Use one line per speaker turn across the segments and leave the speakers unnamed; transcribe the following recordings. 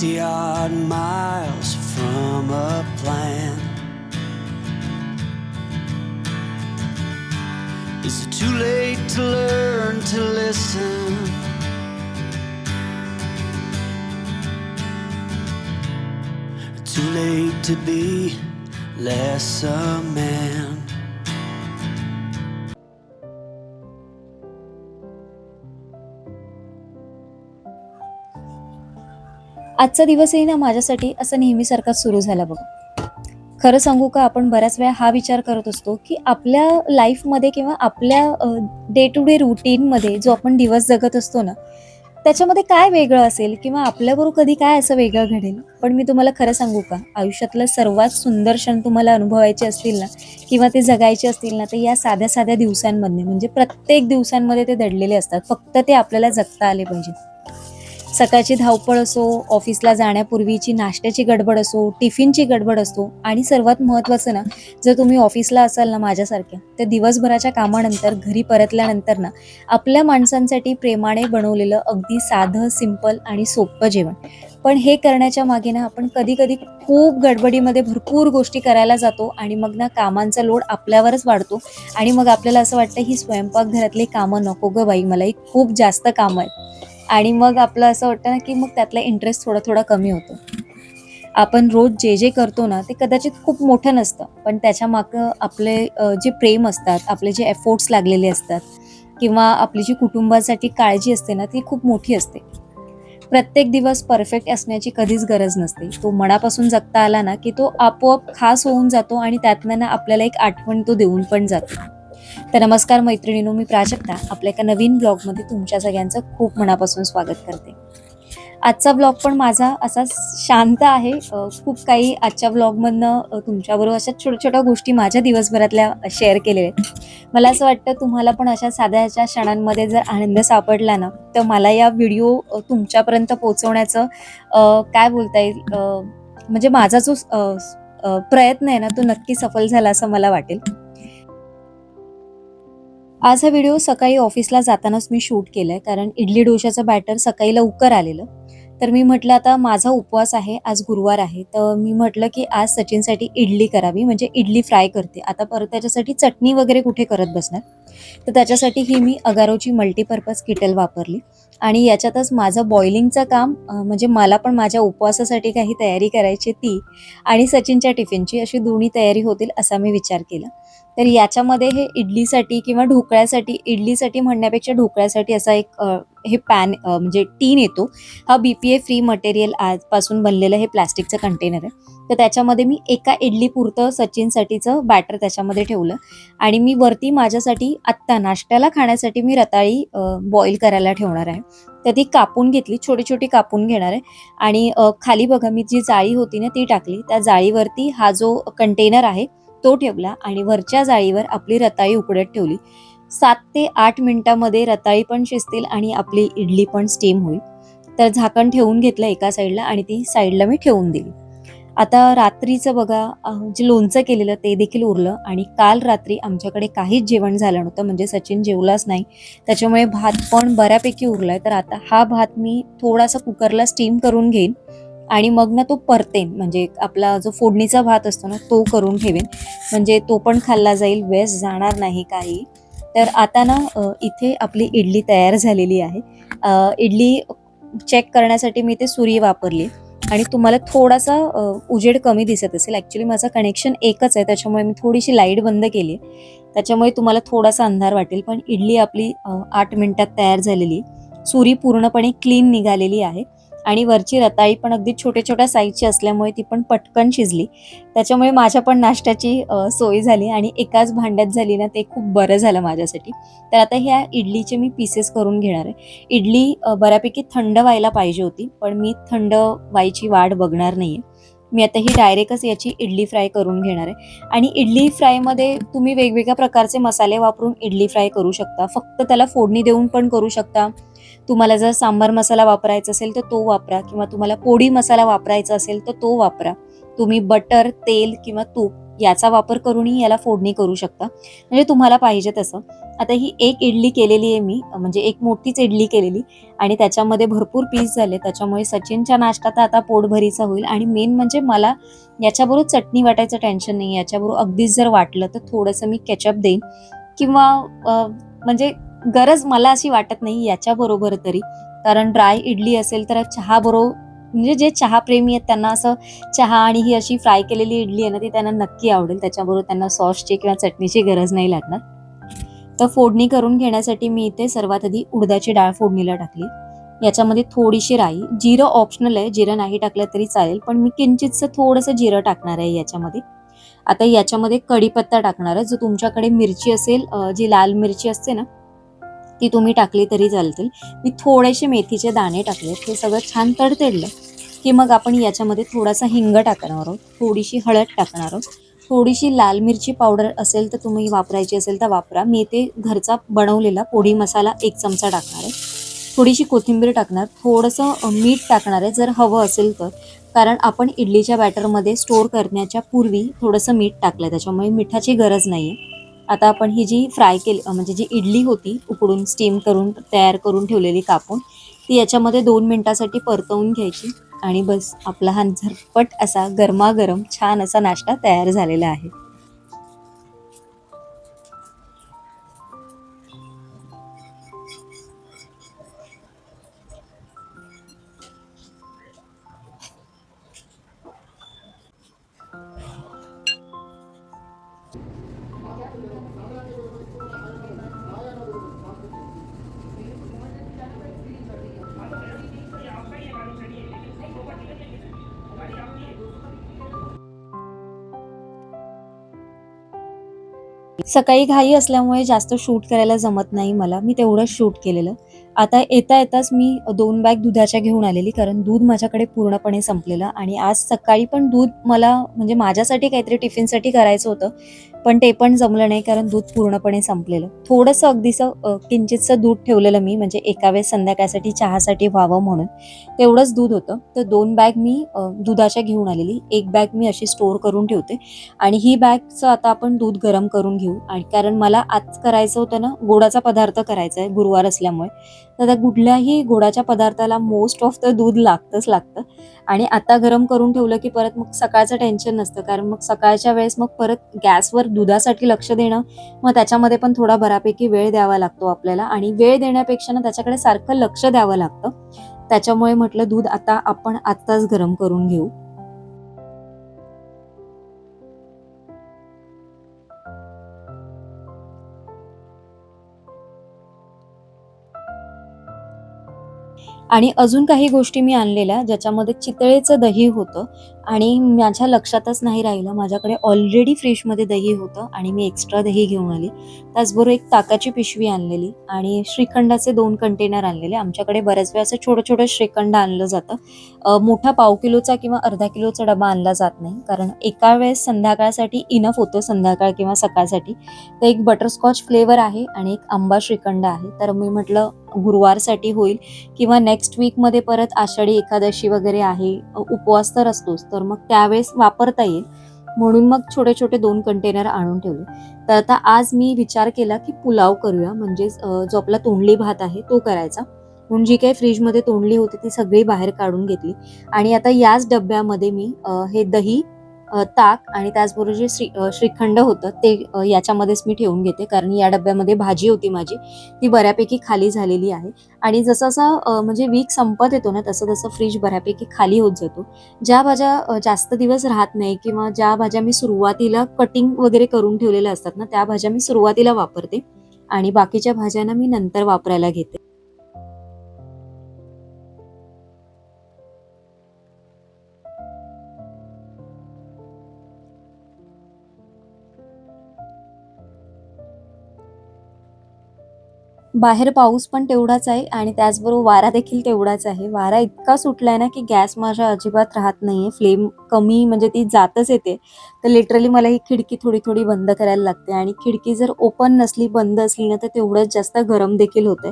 60 odd miles from a plan. Is it too late to learn to listen? Too late to be less a man.
आजचा दिवसही ना माझ्यासाठी असं नेहमीसारखाच सुरू झाला बघा. खरं सांगू का, आपण बऱ्याच वेळा हा विचार करत असतो की आपल्या लाईफमध्ये किंवा आपल्या डे टू डे रुटीनमध्ये जो आपण दिवस जगत असतो ना, त्याच्यामध्ये काय वेगळं असेल किंवा आपल्याबरोबर कधी काय असं वेगळं घडेल. पण मी तुम्हाला खरं सांगू का, आयुष्यातलं सर्वात सुंदर क्षण तुम्हाला अनुभवायचे असतील ना किंवा ते जगायचे असतील ना, तर या साध्या साध्या दिवसांमधले, म्हणजे प्रत्येक दिवसांमध्ये ते दडलेले असतात. फक्त ते आपल्याला जगता आले पाहिजे. सकाळची धावपळ असो, ऑफिसला जाण्यापूर्वीची नाश्त्याची गडबड असो, टिफिनची गडबड असो, आणि सर्वात महत्त्वाचं ना, जर तुम्ही ऑफिसला असाल ना माझ्यासारख्या, तर दिवसभराच्या कामानंतर घरी परतल्यानंतर ना, आपल्या माणसांसाठी प्रेमाने बनवलेलं अगदी साधं, सिंपल आणि सोपं जेवण. पण हे करण्याच्या मागे ना, आपण कधी-कधी खूप गडबडीमध्ये भरपूर गोष्टी करायला जातो आणि मग ना, कामांचा लोड आपल्यावरच वाढतो आणि मग आपल्याला असं वाटतं, ही स्वयंपाकघरातली कामं नको गं बाई, मला ही खूप जास्त कामं आहेत. आणि मग आपलं असं वाटतं ना, की मग त्यातला इंटरेस्ट थोडा-थोडा कमी होतो. आपण रोज जे करतो ना, ते कदाचित खूप मोठं नसतं, पण त्याच्यामागं आपले जे प्रेम असतात, आपले जे एफोर्ट्स लागलेले असतात किंवा आपली जी कुटुंबासाठी काळजी असते ना, ती खूप मोठी असते. प्रत्येक दिवस परफेक्ट असण्याची कधीच गरज नसते. तो मनापासून जगता आला ना, की तो आपोआप खास होऊन जातो आणि त्यातनं ना, आपल्याला एक आठवण तो देऊन पण जातो. तर नमस्कार मैत्रिणींनो, मी प्राजक्ता आपल्या एका नवीन ब्लॉगमध्ये तुमच्या सगळ्यांचं खूप मनापासून स्वागत करते. आजचा ब्लॉग पण माझा असा शांत आहे. खूप काही आजच्या ब्लॉगमधनं तुमच्याबरोबर अशा छोट्या-छोट्या गोष्टी माझ्या दिवसभरातल्या शेअर केलेल्या आहेत. मला असं वाटतं तुम्हाला पण अशा साध्याशा क्षणांमध्ये जर आनंद सापडला ना, तर मला या व्हिडिओ तुमच्यापर्यंत पोहोचवण्याचं काय बोलता येईल, म्हणजे माझा जो प्रयत्न आहे ना, तो नक्की सफल झाला असं मला वाटेल. आज हा व्हिडिओ सकाळी ऑफिसला जातानाच मी शूट केलाय, कारण इडली डोशाचं बॅटर सकाळी लवकर आलेलं. तर मी म्हटलं आता माझा उपवास आहे, आज गुरुवार आहे, तर मी म्हटलं की आज सचिनसाठी इडली करावी, म्हणजे इडली फ्राय करते. आता परत त्याच्यासाठी चटणी वगैरे कुठे करत बसणार. तर त्याच्यासाठी ही मी अगारोची मल्टीपर्पज किटल वापरली आणि याच्यातच माझं बॉइलिंगचं काम, म्हणजे मला पण माझ्या उपवासासाठी काही तयारी करायची ती आणि सचिनच्या टिफिनची अशी दोन्ही तयारी होतील असा मी विचार केला. तर याच्यामध्ये हे इडलीसाठी किंवा ढोकळ्यासाठी, इडलीसाठी म्हणण्यापेक्षा ढोकळ्यासाठी असा एक हे पॅन, म्हणजे टीन येतो. हा BPA फ्री मटेरियल आजपासून बनलेलं हे प्लास्टिकचं कंटेनर आहे. तर त्याच्यामध्ये मी एका इडली पुरतं सचिनसाठीचं बॅटर त्याच्यामध्ये ठेवलं आणि मी वरती माझ्यासाठी आत्ता नाश्त्याला खाण्यासाठी मी रताळी बॉईल करायला ठेवणार आहे. तर ती कापून घेतली, छोटी-छोटी कापून घेणार आहे आणि खाली बघा मी जी जाळी होती ना ती टाकली. त्या जाळीवरती हा जो कंटेनर आहे तो ठेवला आणि वरच्या जाळीवर आपली रताळी उकडत ठेवली. 7 ते 8 मिनिटामध्ये रताळी पण शिजतील आणि आपली इडली पण स्टीम होईल. तर झाकण ठेवून घेतलं एका साईडला आणि ती साईडला मी ठेवून दिली. आता रात्रीचं बघा, जे लोणचं केलेलं ते देखील उरलं आणि काल रात्री आमच्याकडे काहीच जेवण झालं नव्हतं, म्हणजे सचिन जेवलाच नाही. त्याच्यामुळे भात पण बऱ्यापैकी उरलाय. तर आता हा भात मी थोडासा कुकरला स्टीम करून घेईन आणि मग ना तो परतेन, म्हणजे आपला जो फोडणीचा भात असतो ना तो करून ठेवेन, म्हणजे तो पण खाल्ला जाईल, वेस्ट जाणार नाही काही. तर आता ना इथे आपली इडली तयार झालेली आहे. इडली चेक करण्यासाठी मी ते सुरी वापरली आणि तुम्हाला थोडासा उजेड कमी दिसत असेल. ॲक्च्युली माझं कनेक्शन एकच आहे, त्याच्यामुळे मी थोडीशी लाईट बंद केली आहे. त्याच्यामुळे तुम्हाला थोडासा अंधार वाटेल, पण इडली आपली 8 मिनिटात तयार झालेली. सुरी पूर्णपणे क्लीन निघालेली आहे आणि वरची रताळी पण अगदी छोट्या-छोट्या साईजची असल्यामुळे ती पण पटकन शिजली. त्याच्यामुळे माझ्या पण नाश्त्याची सोय झाली आणि एकाच भांड्यात झाली ना, ते खूप बरं झालं माझ्यासाठी. तर आता ह्या इडलीचे मी पीसेस करून घेणार आहे. इडली बऱ्यापैकी थंड व्हायला पाहिजे होती, पण मी थंड व्हायची वाट बघणार नाहीये. मी आता ही डायरेक्टच याची इडली फ्राय करून घेणार आहे आणि इडली फ्रायमध्ये तुम्ही वेगवेगळ्या प्रकारचे मसाले वापरून इडली फ्राय करू शकता. फक्त त्याला फोडणी देऊन पण करू शकता. तुम्हाला जर सांबार मसाला वापरायचा असेल तर तो वापरा किंवा तुम्हाला पोडी मसाला वापरायचा असेल तर तो वापरा. तुम्ही बटर, तेल किंवा तूप याचा वापर करूनही याला फोडणी करू शकता, म्हणजे तुम्हाला पाहिजे तसं. आता ही एक इडली केलेली आहे मी, म्हणजे एक मोठीच इडली केलेली आणि त्याच्यामध्ये भरपूर पीस झाले. त्याच्यामुळे सचिनच्या नाश्ता तर आता पोटभरीचा होईल आणि मेन म्हणजे मला याच्याबरोबर चटणी वाटायचं टेन्शन नाही. याच्याबरोबर अगदीच जर वाटलं तर थोडंसं मी केचप देईन किंवा म्हणजे गरज मला अशी वाटत नाही याच्याबरोबर तरी. कारण ड्राय इडली असेल तर चहाबरोबर, म्हणजे जे चहाप्रेमी आहेत त्यांना असं चहा आणि ही अशी फ्राय केलेली इडली आहे ना, ती त्यांना नक्की आवडेल. त्याच्याबरोबर त्यांना सॉसची किंवा चटणीची गरज नाही लागणार. तर फोडणी करून घेण्यासाठी मी इथे सर्वात आधी उडदाची डाळ फोडणीला टाकली. याच्यामध्ये थोडीशी राई, जिरं ऑप्शनल आहे, जिरं नाही टाकलं तरी चालेल, पण मी किंचितसं थोडंसं जिरं टाकणार आहे याच्यामध्ये. आता याच्यामध्ये कढीपत्ता टाकणार आहे. जर तुमच्याकडे मिरची असेल, जी लाल मिरची असते ना, ती तुम्ही टाकली तरी चालतील. मी थोडेसे मेथीचे दाणे टाकले. हे सगळं छान तडतडलं की मग आपण याच्यामध्ये थोडासा हिंग टाकणार आहोत, थोडीशी हळद टाकणार आहोत, थोडीशी लाल मिरची पावडर असेल तर तुम्ही वापरायची असेल तर वापरा. मी ते घरचा बनवलेला पोडी मसाला 1 चमचा टाकणार आहे. थोडीशी कोथिंबीर टाकणार, थोडंसं मीठ टाकणार आहे जर हवं असेल तर. कारण आपण इडलीच्या बॅटरमध्ये स्टोअर करण्याच्या पूर्वी थोडंसं मीठ टाकलं, त्याच्यामुळे मिठाची गरज नाही आहे. आता आपण ही जी फ्राय केली, म्हणजे जी इडली होती उकडून स्टीम करून तयार करून ठेवलेली कापून, ती याच्यामध्ये 2 मिनिटासाठी परतवून घ्यायची आणि बस आपला हा झटपट असा गरमागरम छान असा नाश्ता तयार झालेला आहे. सकाळी घाई असल्यामुळे जास्त शूट करायला जमत नाही मला. मी तेवढंच शूट केलेलं. आता येताच मी 2 बॅग दुधाच्या घेऊन आलेली, कारण दूध माझ्याकडे पूर्णपणे संपलेलं आणि आज सकाळी पण दूध मला, म्हणजे माझ्यासाठी काहीतरी टिफिनसाठी करायचं होतं. पण ते पण जमलं नाही कारण दूध पूर्णपणे संपलेलं. थोडंसं अगदीसं किंचितसं दूध ठेवलेलं मी, म्हणजे एका वेळेस संध्याकाळसाठी चहासाठी व्हावं म्हणून. तेवढंच दूध होतं. तर 2 बॅग मी दुधाच्या घेऊन आलेली. 1 बॅग मी अशी स्टोअर करून ठेवते आणि ही बॅगचं आता आपण दूध गरम करून घेऊ. आणि कारण मला आज करायचं होतं ना, गोडाचा पदार्थ करायचा आहे गुरुवार असल्यामुळे. तर त्या कुठल्याही गोडाच्या पदार्थाला मोस्ट ऑफ द दूध लागतंच लागतं आणि आता गरम करून ठेवलं की परत मग सकाळचं टेन्शन नसतं. कारण मग सकाळच्या वेळेस मग परत गॅसवर दुधासाठी लक्ष देणं, मग त्याच्यामध्ये पण थोडा बऱ्यापैकी वेळ द्यावा लागतो आपल्याला आणि वेळ देण्यापेक्षा ना त्याच्याकडे सारखं लक्ष द्यावं लागतं. त्याच्यामुळे म्हटलं दूध आता आपण आत्ताच गरम करून घेऊ. आणि अजून काही गोष्टी मी आणलेल्या ज्याच्यामध्ये चितळेचं दही होतं आणि माझ्या लक्षातच नाही राहिलं. माझ्याकडे ऑलरेडी फ्रीजमध्ये दही होतं आणि मी एक्स्ट्रा दही घेऊन आली. त्याचबरोबर एक ताकाची पिशवी आणलेली आणि श्रीखंडाचे 2 कंटेनर आणलेले. आमच्याकडे बऱ्याच वेळा असं छोटं-छोटं श्रीखंड आणलं जातं. मोठा पाव किलोचा किंवा अर्धा किलोचा डबा आणला जात नाही. कारण एका वेळेस संध्याकाळसाठी इनफ होतं, संध्याकाळ किंवा सकाळसाठी. तर एक बटरस्कॉच फ्लेवर आहे आणि एक आंबा श्रीखंड आहे. तर मी म्हटलं गुरुवारसाठी होईल किंवा नेक्स्ट वीकमध्ये परत आषाढी एकादशी वगैरे आहे, उपवास तर असतोच, तर मग त्यावेळेस वापरता येईल म्हणून मग छोटे छोटे 2 कंटेनर आणून ठेवले. तर आता आज मी विचार केला की पुलाव करूया, म्हणजे जो आपला तोंडली भात आहे तो करायचा. म्हणून जी काही फ्रीजमध्ये तोंडली होती ती सगळी बाहेर काढून घेतली आणि आता याच डब्यामध्ये मी हे दही, ताक आणि त्याचबरोबर जे श्रीखंड होतं ते याच्यामध्येच मी ठेवून घेते, कारण या डब्यामध्ये भाजी होती माझी, ती बऱ्यापैकी खाली झालेली आहे. आणि जसं म्हणजे वीक संपत येतो ना, तसं तसं फ्रीज बऱ्यापैकी खाली होत जातो. ज्या भाज्या जास्त दिवस राहत नाही किंवा ज्या भाज्या मी सुरुवातीला कटिंग वगैरे करून ठेवलेल्या असतात ना, त्या भाज्या मी सुरुवातीला वापरते आणि बाकीच्या भाज्यांना मी नंतर वापरायला घेते. बाहेर पाऊस पण तेवढाच आहे आणि त्याचबरोबर वारा देखील तेवढाच आहे. वारा इतका सुटलाय ना, की गॅस माझ्या अजिबात राहत नाहीये. फ्लेम कमी, म्हणजे ती जातच येते. तर लिटरली मला ही खिडकी थोडी-थोडी बंद करायला लागते आणि खिडकी जर ओपन नसली, बंद असली ना, तर तेवढंच जास्त गरम देखील होतंय.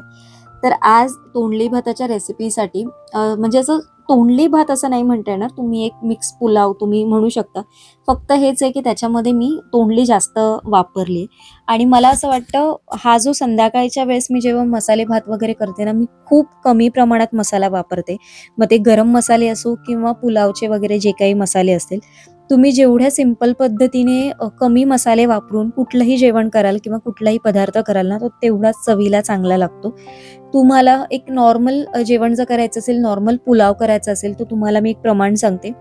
तर आज तोंडली भाताच्या रेसिपीसाठी म्हणजे असं तोंडली भात असं नाही म्हणता येणार, तुम्ही एक मिक्स पुलाव तुम्ही म्हणू शकता. फक्त हेच आहे की त्याच्यामध्ये मी तोंडली जास्त वापरली आणि मला असं वाटतं हा जो संध्याकाळच्या वेळेस मी जेव्हा मसाले भात वगैरे करते ना, मी खूप कमी प्रमाणात मसाला वापरते. मग ते गरम मसाले असो किंवा पुलावचे वगैरे जे काही मसाले असतील, तुम्ही जेवढ्या सिंपल पद्धतीने कमी मसाले वापरून कुठलंही जेवण कराल किंवा कुठलाही पदार्थ कराल ना, तो तेवढाच चवीला चांगला लागतो. तुम्हाला एक नॉर्मल जेवण जर करायचं असेल, नॉर्मल पुलाव करायचा असेल, तर तुम्हाला मी एक प्रमाण सांगते,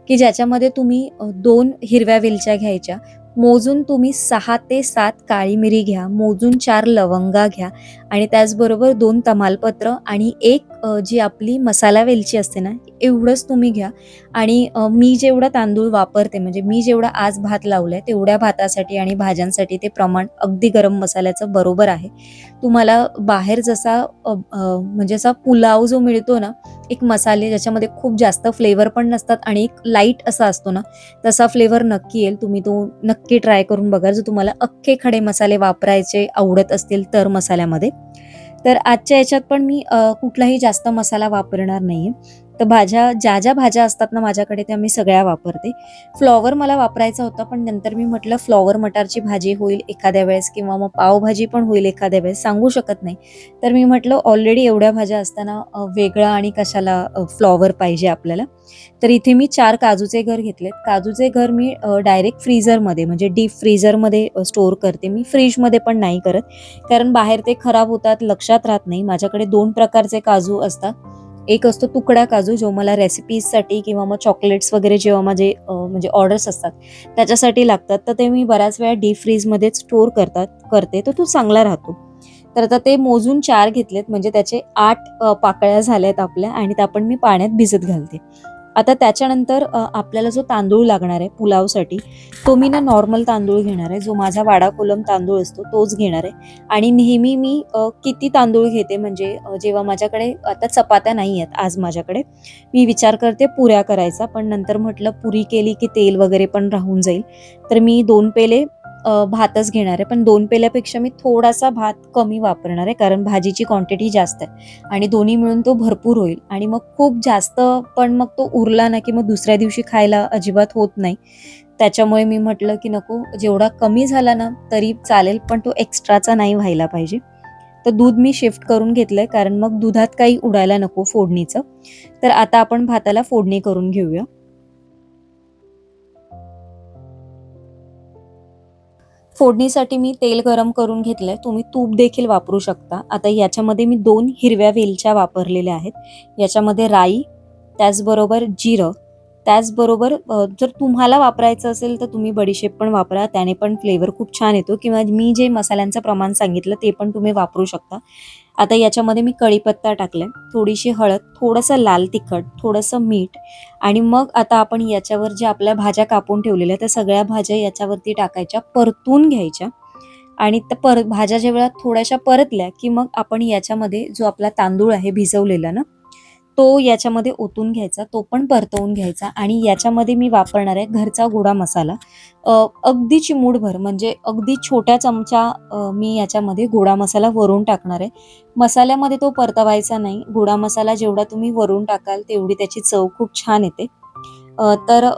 की ज्याच्यामध्ये तुम्ही 2 हिरव्या वेलच्या घ्यायच्या. मोजून तुम्ही 6 ते 7 काळी मिरी घ्या, मोजून 4 लवंगा घ्या आणि त्याचबरोबर 2 तमालपत्र आणि एक जी आपली मसाला वेलची असते ना, एवढंच तुम्ही घ्या आणि मी जेवढा तांदूळ वापरते, म्हणजे मी जेवढा आज भात लावलाय, तेवढ्या भातासाठी आणि भाज्यांसाठी ते प्रमाण अगदी गरम मसाल्याचं बरोबर आहे. तुम्हाला बाहेर जसा म्हणजे असा पुलाव जो मिळतो ना, एक मसाले ज्याच्यामध्ये खूप जास्त फ्लेवर पण नसतात आणि एक लाईट असा असतो ना, तसा फ्लेवर नक्की येईल. तुम्ही तो नक्की ट्राय करून बघा. जर तुम्हाला अख्खे खडे मसाले वापरायचे आवडत असतील तर मसाल्यामध्ये. तर आजच्या ह्याच्यात पण मी कुठलाही जास्त मसाला वापरणार नाहीये. तर भाज्या ज्या भाज्या असतात ना माझ्याकडे त्या मी सगळ्या वापरते. फ्लॉवर मला वापरायचा होता, पण नंतर मी म्हटलं फ्लॉवर मटारची भाजी होईल एखाद्या वेळेस किंवा मग पावभाजी पण होईल एखाद्या वेळेस, सांगू शकत नाही. तर मी म्हटलं ऑलरेडी एवढ्या भाज्या असताना वेगळं आणि कशाला फ्लॉवर पाहिजे आपल्याला. तर इथे मी 4 काजूचे गर घेतलेत. काजूचे गर मी डायरेक्ट फ्रीझरमध्ये म्हणजे डीप फ्रीझरमध्ये स्टोअर करते. मी फ्रिजमध्ये पण नाही करत. कारण बाहेर ते खराब होतात, लक्षात राहत नाही. माझ्याकडे 2 प्रकारचे काजू असतात. एक असतो तुकडा काजू, जो मला रेसिपीजसाठी किंवा मग चॉकलेट्स वगैरे जेव्हा माझे म्हणजे ऑर्डर्स असतात त्याच्यासाठी लागतात, तर ते मी बऱ्याच वेळा डीप फ्रीजमध्येच स्टोअर करते, तर तो चांगला राहतो. तर आता ते मोजून 4 घेतलेत, म्हणजे त्याचे 8 पाकळ्या झाल्यात आपल्या आणि त्या पण मी पाण्यात भिजत घालते. आता त्याच्यानंतर आपल्याला जो तांदूळ लागणार आहे पुलावसाठी, तो मी ना नॉर्मल तांदूळ घेणार आहे. जो माझा वाडा कोलम तांदूळ असतो तोच घेणार आहे आणि नेहमी मी किती तांदूळ घेते म्हणजे जेव्हा माझ्याकडे आता चपात्या नाही आहेत आज माझ्याकडे, मी विचार करते पुऱ्या करायचा, पण नंतर म्हटलं पुरी केली की तेल वगैरे पण राहून जाईल. तर मी 2 पेले भातच घेणार आहे. पण 2 पेल्यापेक्षा मी थोडासा भात कमी वापरणार आहे, कारण भाजीची क्वांटिटी जास्त आहे आणि दोन्ही मिळून तो भरपूर होईल आणि मग खूप जास्त पण मग तो उरला ना, की मग दुसऱ्या दिवशी खायला अजिबात होत नाही. त्याच्यामुळे मी म्हटलं, की नको, जेवढा कमी झाला ना तरी चालेल, पण तो एक्स्ट्राचा नाही व्हायला पाहिजे. तर दूध मी शिफ्ट करून घेतलंय, कारण मग दुधात काही उडायला नको फोडणीचं. तर आता आपण भाताला फोडणी करून घेऊया. फोडणीसाठी मी तेल गरम करून घेतलंय. तुम्ही तूप देखील वापरू शकता. आता याच्यामध्ये मी 2 हिरव्या वेलच्या वापरलेल्या आहेत. याच्यामध्ये राई, त्याचबरोबर जिरं, त्याचबरोबर जर तुम्हाला वापरायचं असेल तर तुम्ही बडीशेप पण वापरा. त्याने पण फ्लेवर खूप छान येतो किंवा मी जे मसाल्यांचं प्रमाण सांगितलं ते पण तुम्ही वापरू शकता. आता याच्यामध्ये मी कढीपत्ता टाकलाय, थोडीशी हळद, थोडंसं लाल तिखट, थोडंसं मीठ आणि मग आता आपण याच्यावर ज्या आपल्या भाज्या कापून ठेवलेल्या त्या सगळ्या भाज्या याच्यावरती टाकायच्या, परतून घ्यायच्या आणि त्या भाज्या जेव्हा थोड्याशा परतल्या, की मग आपण याच्यामध्ये जो आपला तांदूळ आहे भिजवलेला ना, तो याच्यामध्ये ओतून घ्यायचा, तो पण परतवून घ्यायचा आणि याच्यामध्ये मी वापरणार आहे घरचा गोडा मसाला. अगदी चिमूटभर म्हणजे अगदी छोट्या चमचा मी याच्यामध्ये गोडा मसाला वरून टाकणार आहे. मसाल्यामध्ये तो परतवायचा नाही. गोडा मसाला जेवढा तुम्ही वरून टाकाल तेवढी त्याची चव खूप छान येते. तर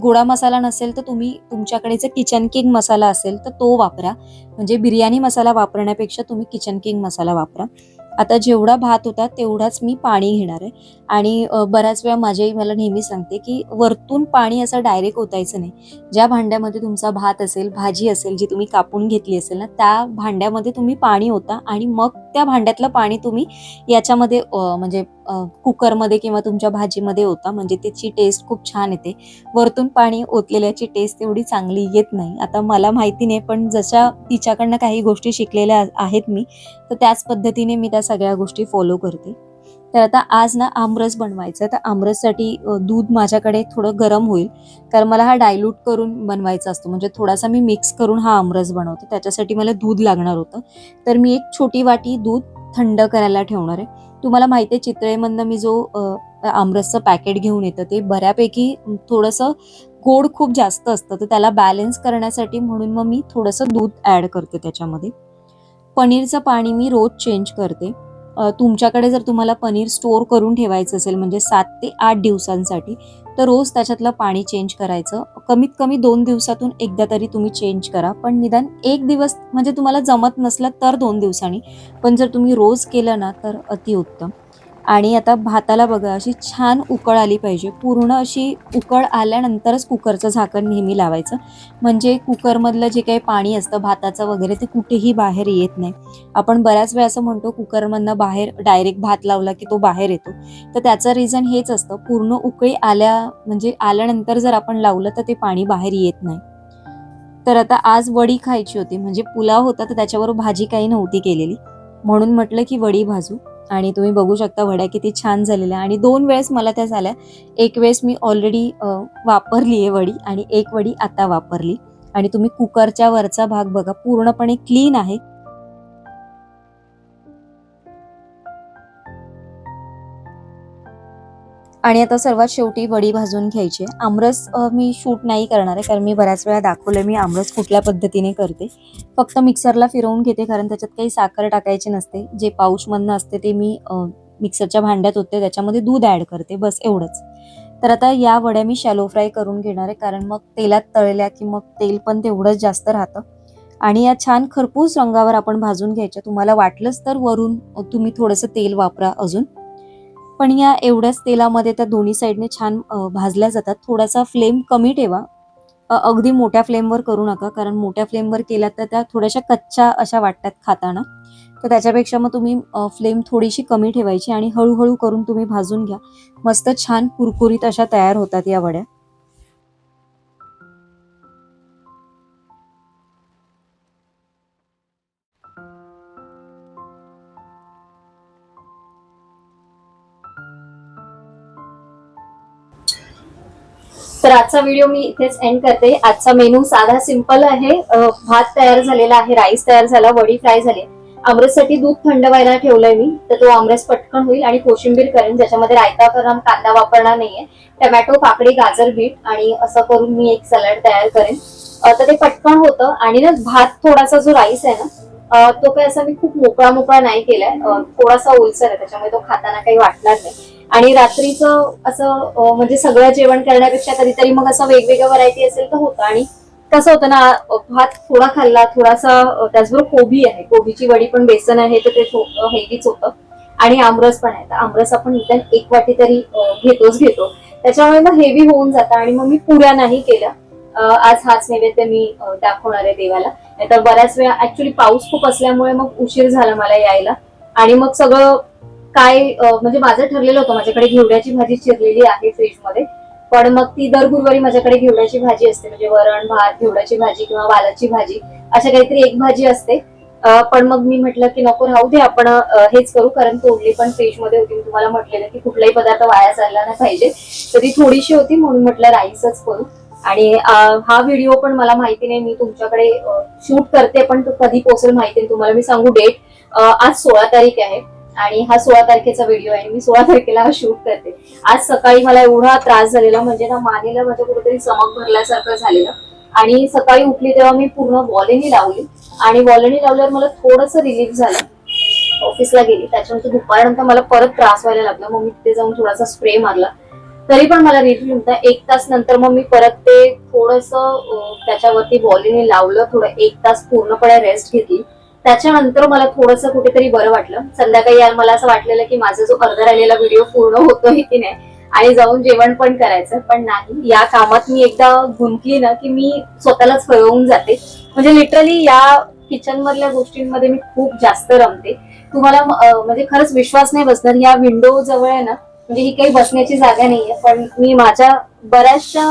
गोडा मसाला नसेल तर तुम्ही तुमच्याकडे जर किचन किंग मसाला असेल तर तो वापरा. म्हणजे बिर्याणी मसाला वापरण्यापेक्षा तुम्ही किचन किंग मसाला वापरा. आता जेवढा भात होता तेवढाच मी पाणी घेणार आहे आणि बऱ्याच वेळा माझी आई मला नेहमी सांगते, की वरतून पाणी असं डायरेक्ट ओतायचं नाही. ज्या भांड्यामध्ये तुमचा भात असेल, भाजी असेल जी तुम्ही कापून घेतली असेल ना, त्या भांड्यामध्ये तुम्ही पाणी ओता आणि मग त्या भांड्यातलं पाणी तुम्ही याच्यामध्ये म्हणजे कुकरमध्ये किंवा तुमच्या भाजीमध्ये ओता, म्हणजे त्याची टेस्ट खूप छान येते. वरतून पाणी ओतलेल्याची टेस्ट तेवढी चांगली येत नाही. आता मला माहिती नाही, पण जशा तिच्याकडनं काही गोष्टी शिकलेल्या आहेत मी, तर त्याच पद्धतीने मी त्या सगळ्या गोष्टी फॉलो करते. तर आता आज ना आमरस बनवायचा आहे. तर आमरससाठी दूध माझ्याकडे थोडं गरम होईल, कारण मला हा डायल्यूट करून बनवायचा असतो. म्हणजे थोडासा मी मिक्स करून हा आमरस बनवते. त्याच्यासाठी मला दूध लागणार होतं. तर मी एक छोटी वाटी दूध थंड करायला ठेवणार आहे. तुम्हाला माहिती आहे चितळेमधनं मी जो आमरसचं पॅकेट घेऊन येतं ते बऱ्यापैकी थोडंसं गोड खूप जास्त असतं. तर त्याला बॅलन्स करण्यासाठी म्हणून मग मी थोडंसं दूध ॲड करते त्याच्यामध्ये. पनीरचं पाणी मी रोज चेंज करते. तुमच्याकडे जर तुम्हाला पनीर स्टोअर करून ठेवायचं असेल म्हणजे 7 ते 8 दिवसांसाठी, तर रोज त्याच्यातलं पाणी चेंज करायचं. कमीत कमी 2 दिवसातून एकदा तरी तुम्ही चेंज करा. पण निदान 1 दिवस म्हणजे तुम्हाला जमत नसलं तर 2 दिवसांनी. पण जर तुम्ही रोज केलं ना तर अतिउत्तम. आणि आता भाताला बघा अशी छान उकळ आली पाहिजे. पूर्ण अशी उकळ आल्यानंतरच कुकरचं झाकण नेहमी लावायचं. म्हणजे कुकरमधलं जे काही पाणी असतं भाताचं वगैरे ते कुठेही बाहेर येत नाही. आपण बऱ्याच वेळा असं म्हणतो कुकरमधनं बाहेर डायरेक्ट भात लावला की तो बाहेर येतो. तर त्याचं रिझन हेच असतं, पूर्ण उकळी म्हणजे आल्यानंतर जर आपण लावलं तर ते पाणी बाहेर येत नाही. तर आता आज वडी खायची होती, म्हणजे पुलाव होता तर त्याच्याबरोबर भाजी काही नव्हती केलेली. म्हणून म्हटलं की वडी भाजू. आणि तुम्ही बघू शकता वड्या किती छान झालेल्या आणि 2 वेळेस मला त्या झाल्या. एक वेळेस मी ऑलरेडी वापरली आहे वडी आणि एक वडी आता वापरली. आणि तुम्ही कुकरच्या वरचा भाग बघा पूर्णपणे क्लीन आहे. आणि आता सर्वात शेवटी वडी भाजून घ्यायची आहे. आमरस मी शूट नाही करणार आहे कारण मी बऱ्याच वेळा दाखवलं मी आमरस कुठल्या पद्धतीने करते. फक्त मिक्सरला फिरवून घेते कारण त्याच्यात काही साखर टाकायची नसते. जे पाऊचमधनं असते ते मी मिक्सरच्या भांड्यात होते त्याच्यामध्ये दूध ॲड करते, बस एवढंच. तर आता या वड्या मी शॅलो फ्राय करून घेणार आहे कारण मग तेलात तळल्या की मग तेल पण तेवढंच जास्त राहतं. आणि या छान खरपूस रंगावर आपण भाजून घ्यायच्या. तुम्हाला वाटलंच तर वरून तुम्ही थोडंसं तेल वापरा अजून. पण या एवढ्याच तेलामध्ये त्या दोन्ही साईडने छान भाजल्या जातात. थोडासा फ्लेम कमी ठेवा. अगदी मोठ्या फ्लेमवर करू नका कारण मोठ्या फ्लेमवर केल्या तर त्या थोड्याशा कच्च्या अशा वाटतात खाताना. तर त्याच्यापेक्षा मग तुम्ही फ्लेम थोडीशी कमी ठेवायची आणि हळूहळू करून तुम्ही भाजून घ्या. मस्त छान कुरकुरीत अशा तयार होतात या वड्या. तर आजचा व्हिडिओ मी इथेच एंड करते. आजचा मेनू साधा सिंपल आहे. भात तयार झालेला आहे, राईस तयार झाला, वडी फ्राय झाली. आमरससाठी दूध थंड व्हायला ठेवलंय मी, तर तो आमरस पटकन होईल. आणि कोशिंबीर करेन ज्याच्यामध्ये रायता करून कांदा वापरणार नाहीये. टमॅटो, काकडी, गाजर, बीट आणि असं करून मी एक सॅलड तयार करेन. तर ते पटकन होतं. आणि ना भात थोडासा जो राईस आहे ना तो काही असा मी खूप मोकळा मोकळा नाही केलाय. थोडासा ओलसर आहे त्याच्यामुळे तो खाताना काही वाटणार नाही. आणि रात्रीचं असं म्हणजे सगळं जेवण करण्यापेक्षा कधीतरी मग असं वेगवेगळं व्हरायटी असेल तर होतं. आणि कसं होतं ना भात थोडा खाल्ला थोडासा त्याचबरोबर कोबी आहे, कोबीची वडी पण बेसन आहे तर ते हेवीच होतं. आणि आमरस पण आहे, तर आमरस आपण निदान 1 वाटी तरी घेतो. त्याच्यामुळे मग हेवी होऊन जातं. आणि मग मी पुऱ्या नाही केल्या. आज हाच नैवेद्य मी दाखवणार आहे देवाला. नाहीतर बऱ्याच वेळा ऍक्च्युली पाऊस खूप असल्यामुळे मग उशीर झाला मला यायला. आणि मग सगळं काय म्हणजे माझं ठरलेलं होतं, माझ्याकडे घेवड्याची भाजी चिरलेली आहे फ्रीजमध्ये. पण मग ती दर गुरुवारी माझ्याकडे घेवड्याची भाजी असते, म्हणजे वरण भात, घेवड्याची भाजी किंवा वालाची भाजी अशा काहीतरी एक भाजी असते. पण मग मी म्हटलं की नको राहू दे, आपण हेच करू. कारण तोडली पण फ्रीजमध्ये होती. मी तुम्हाला म्हटलेलं की कुठलाही पदार्थ वाया चालला नाही पाहिजे, तर ती थोडीशी होती म्हणून म्हटलं राईसच करू. आणि हा व्हिडिओ पण मला माहिती नाही, मी तुमच्याकडे शूट करते पण तो कधी पोहोचेल माहिती नाही. तुम्हाला मी सांगू डेट, आज 16 तारीख आहे आणि हा 16 तारखेचा व्हिडिओ आहे. मी 16 तारखेला हा शूट करते. आज सकाळी मला एवढा त्रास झालेला, म्हणजे ना मानेला माझ्या कुठेतरी चमक भरल्यासारखं झालेलं. आणि सकाळी उठली तेव्हा मी पूर्ण वॉलेनी लावली. आणि वॉलेनी लावल्यावर मला थोडंसं रिलीफ झालं. ऑफिसला गेली त्याच्यानंतर दुपारनंतर मला परत त्रास व्हायला लागला. मग मी तिथे जाऊन थोडासा स्प्रे मारला, तरी पण मला रिलीफ नव्हता. 1 तास नंतर मग मी परत ते थोडंसं त्याच्यावरती वॉलीने लावलं. थोडं 1 तास पूर्णपणे रेस्ट घेतली. त्याच्यानंतर मला थोडंसं कुठेतरी बरं वाटलं. संध्याकाळी मला असं वाटलेलं की माझा जो अर्धा राहिलेला व्हिडिओ पूर्ण होतोय की नाही, आणि जाऊन जेवण पण करायचं. पण नाही, या कामात मी एकदा गुंतली ना की मी स्वतःलाच हरवून जाते. म्हणजे लिटरली या किचन मधल्या गोष्टींमध्ये मी खूप जास्त रमते. तुम्हाला म्हणजे खरंच विश्वास नाही बसणार, या विंडो जवळ आहे ना, म्हणजे ही काही बसण्याची जागा नाहीये, पण मी माझ्या बऱ्याचशा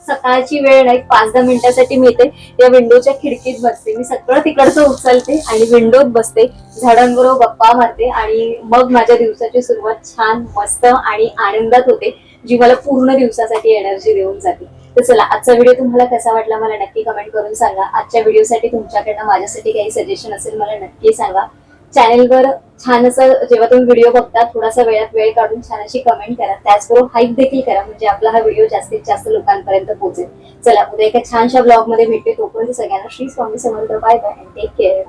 सकाळची वेळ नाही 5-10 मिनिटासाठी मी इथे या विंडोच्या खिडकीत बसते. मी सगळं तिकडचं उचलते आणि विंडोत बसते, झाडांबरोबर गप्पा मारते आणि मग माझ्या दिवसाची सुरुवात छान मस्त आणि आनंदात होते, जी मला पूर्ण दिवसासाठी एनर्जी देऊन जाते. तर चला, आजचा व्हिडिओ तुम्हाला कसा वाटला मला नक्की कमेंट करून सांगा. आजच्या व्हिडिओसाठी तुमच्याकडनं माझ्यासाठी काही सजेशन असेल मला नक्की सांगा. चॅनेलवर छान असं जेव्हा तुम्ही व्हिडिओ बघता थोडासा वेळात वेळ काढून छान अशी कमेंट करा. त्याचबरोबर हाईप देखील करा, म्हणजे आपला हा व्हिडिओ जास्तीत जास्त लोकांपर्यंत पोहोचेल. चला, उद्या एका छानशा ब्लॉग मध्ये भेटते. तोपर्यंत सगळ्यांना Shri Swami Samarth. Bye bye, take care.